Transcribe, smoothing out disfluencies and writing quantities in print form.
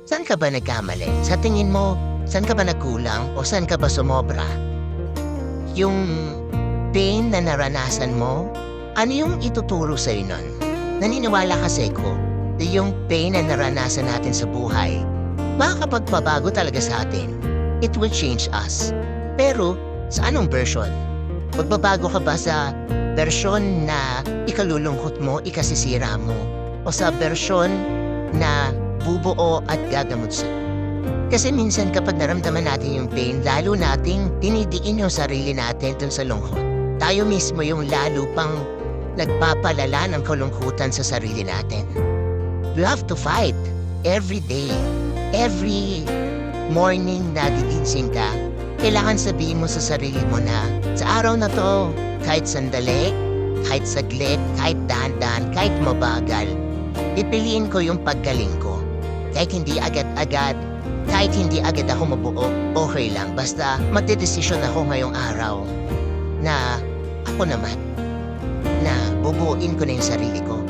Saan ka ba nagkamali? Sa tingin mo, saan ka ba nagkulang o saan ka ba sumobra? Yung pain na naranasan mo, ano yung ituturo sa'yo nun? Naniniwala kasi ko na yung pain na naranasan natin sa buhay, makakapagpabago talaga sa atin. It will change us. Pero, sa anong version? Magbabago ka ba sa version na ikalulungkot mo, ikasisira mo? O sa version na bubuo at gagamot sa? Kasi minsan kapag naramdaman natin yung pain, lalo nating dinidiin yung sarili natin dun sa lungkot. Tayo mismo yung lalo pang nagpapalala ng kalungkutan sa sarili natin. You have to fight every day. Every morning na gigising ka, kailangan sabihin mo sa sarili mo na sa araw na to, kahit sandali, kahit saglit, kahit dahan-dahan, kahit mabagal, pipiliin ko yung paggaling ko. Kahit hindi agad-agad, kahit hindi agad ako mabuo, okay lang. Basta magdedesisyon ako ngayong araw na ako naman, na bubuuin ko na yung sarili ko.